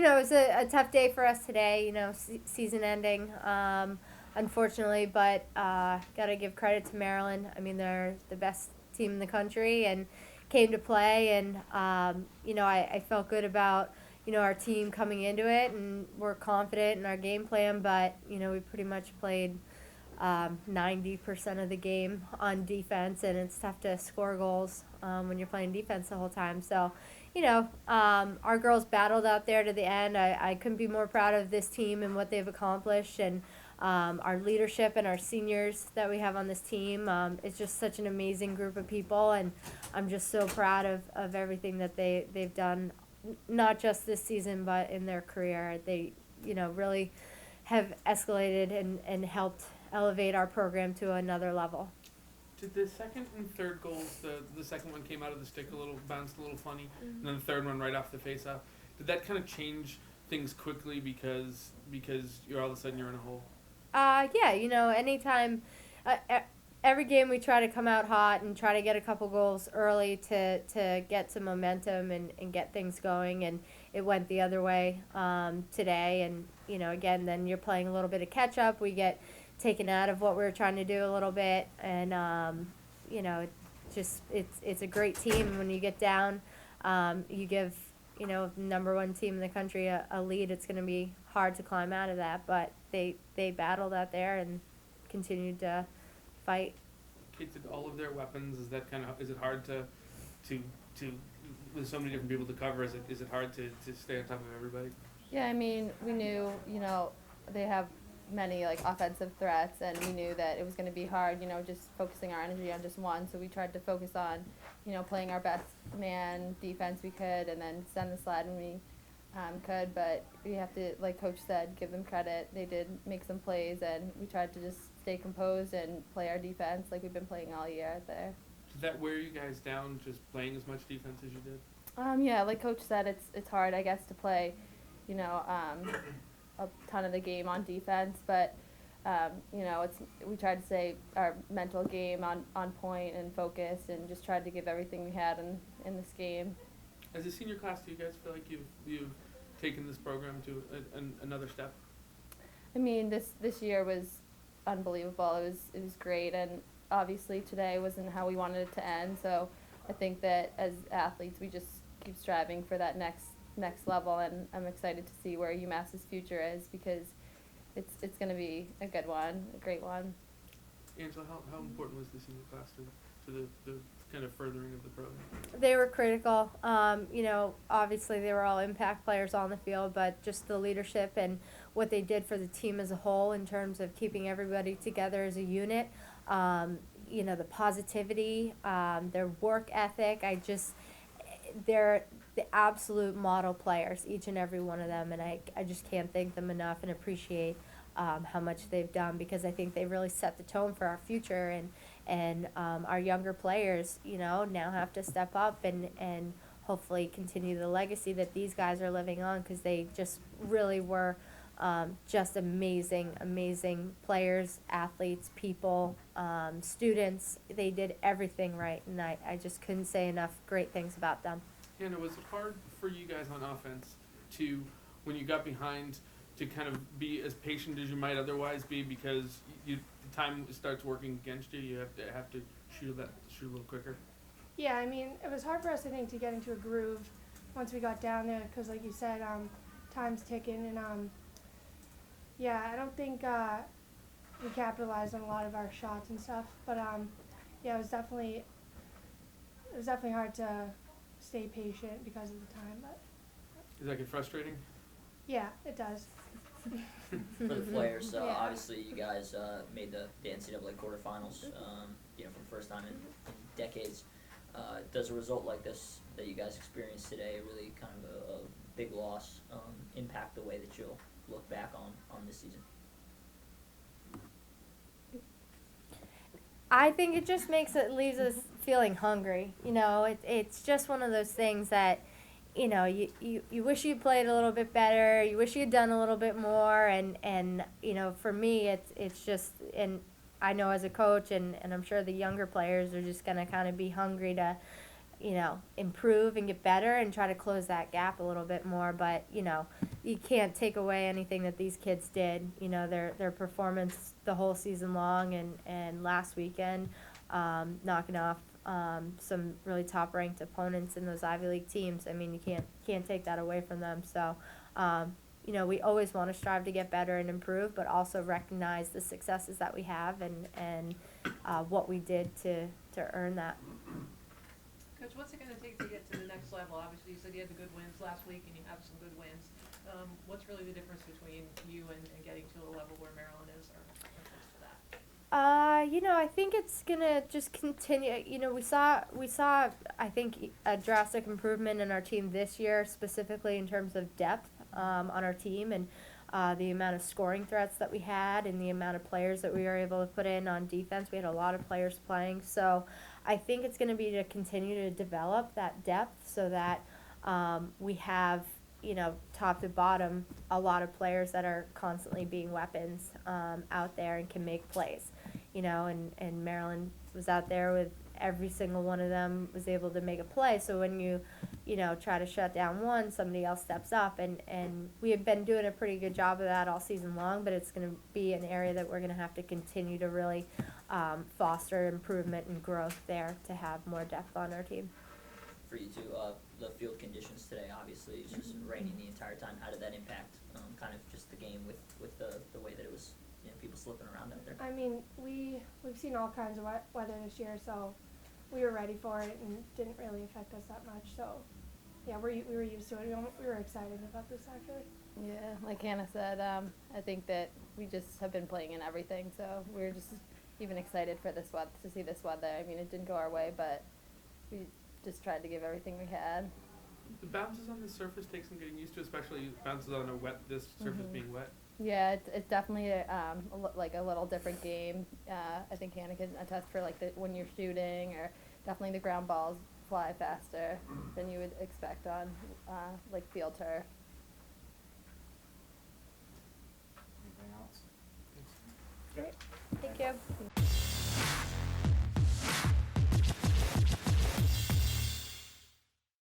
it was a tough day for us today. Season ending, unfortunately, but gotta give credit to Maryland. I mean, they're the best team in the country and came to play, and I felt good about our team coming into it, and we're confident in our game plan. But we pretty much played 90% of the game on defense, and it's tough to score goals when you're playing defense the whole time. So, our girls battled out there to the end. I couldn't be more proud of this team and what they've accomplished, and our leadership and our seniors that we have on this team. It's just such an amazing group of people, and I'm just so proud of everything that they've done, not just this season, but in their career. They, really have escalated and helped elevate our program to another level. Did the second and third goals, the second one came out of the stick a little, bounced a little funny, and then the third one right off the face-off, did that kind of change things quickly because you're all of a sudden you're in a hole? Yeah, anytime, every game we try to come out hot and try to get a couple goals early to get some momentum and get things going, and it went the other way today. And, again, then you're playing a little bit of catch-up. We get taken out of what we were trying to do a little bit, and, it's a great team. When you get down, you give, number one team in the country a lead, it's going to be hard to climb out of that, but they battled out there and continued to fight. Kids did all of their weapons. Is it hard to with so many different people to cover? Is it hard to stay on top of everybody? Yeah, I mean, we knew, they have many offensive threats, and we knew that it was going to be hard, just focusing our energy on just one. So we tried to focus on, playing our best man defense we could, and then send the slide when we could. But we have to, like Coach said, give them credit. They did make some plays, and we tried to just stay composed and play our defense like we've been playing all year out there. Did that wear you guys down, just playing as much defense as you did? Yeah, like Coach said, it's hard, I guess, to play, a ton of the game on defense, but we tried to stay our mental game on point and focused, and just tried to give everything we had in this game. As a senior class, do you guys feel like you've taken this program to another step? I mean, this year was unbelievable. It was great, and obviously today wasn't how we wanted it to end. So I think that as athletes, we just keep striving for that next level, and I'm excited to see where UMass's future is, because it's going to be a good one, a great one. Angela, how important was the senior class to the kind of furthering of the program? They were critical. Obviously they were all impact players on the field, but just the leadership and what they did for the team as a whole in terms of keeping everybody together as a unit. The positivity, their work ethic. They're the absolute model players, each and every one of them, and I just can't thank them enough and appreciate how much they've done, because I think they really set the tone for our future, and our younger players, now have to step up and hopefully continue the legacy that these guys are living on, because they just really were just amazing players, athletes, people, students. They did everything right, and I just couldn't say enough great things about them. Hannah, was it hard for you guys on offense to, when you got behind, to kind of be as patient as you might otherwise be, because the time starts working against you? You have to shoot a little quicker. Yeah, I mean, it was hard for us, I think, to get into a groove once we got down there, because, like you said, time's ticking, and I don't think we capitalized on a lot of our shots and stuff. But it was definitely hard to stay patient because of the time. But Does that get frustrating? yeah, it does. For the players, Yeah. obviously you guys made the NCAA Quarterfinals, for the first time in decades. Does a result like this that you guys experienced today, really kind of a big loss, impact the way that you'll look back on this season? I think it just leaves us feeling hungry. It's just one of those things that, you wish you played a little bit better. You wish you'd done a little bit more. And for me, it's just, and I know as a coach, and I'm sure the younger players are just going to kind of be hungry to improve and get better and try to close that gap a little bit more. But, you can't take away anything that these kids did. Their performance the whole season long and last weekend, knocking off some really top ranked opponents in those Ivy League teams. I mean, you can't take that away from them. So, we always want to strive to get better and improve, but also recognize the successes that we have and what we did to earn that. Coach, what's it going to take to get to the next level? Obviously, you said you had the good wins last week, and you have some good wins. What's really the difference between you and getting to a level where Maryland is, or close to that? I think it's gonna just continue. We saw, I think, a drastic improvement in our team this year, specifically in terms of depth on our team and the amount of scoring threats that we had and the amount of players that we were able to put in on defense. We had a lot of players playing, so I think it's going to be to continue to develop that depth so that we have, top to bottom, a lot of players that are constantly being weapons out there and can make plays. And Maryland was out there with every single one of them was able to make a play. So when you try to shut down one, somebody else steps up. And we have been doing a pretty good job of that all season long, but it's going to be an area that we're going to have to continue to really foster improvement and growth there to have more depth on our team. For you two, the field conditions today, obviously, it's just raining the entire time. How did that impact kind of just the game with the way that it was, people slipping around out there? I mean, we've seen all kinds of weather this year, so we were ready for it and didn't really affect us that much. So, yeah, we were used to it. We were excited about this, actually. Yeah, like Hannah said, I think that we just have been playing in everything, so we were just even excited for this weather, to see this weather. I mean, it didn't go our way, but we just tried to give everything we had. The bounces on the surface take some getting used to, especially bounces on this surface being wet. Yeah, it's definitely like a little different game. I think Hannah can attest for like when you're shooting, or definitely the ground balls fly faster than you would expect on like field turf.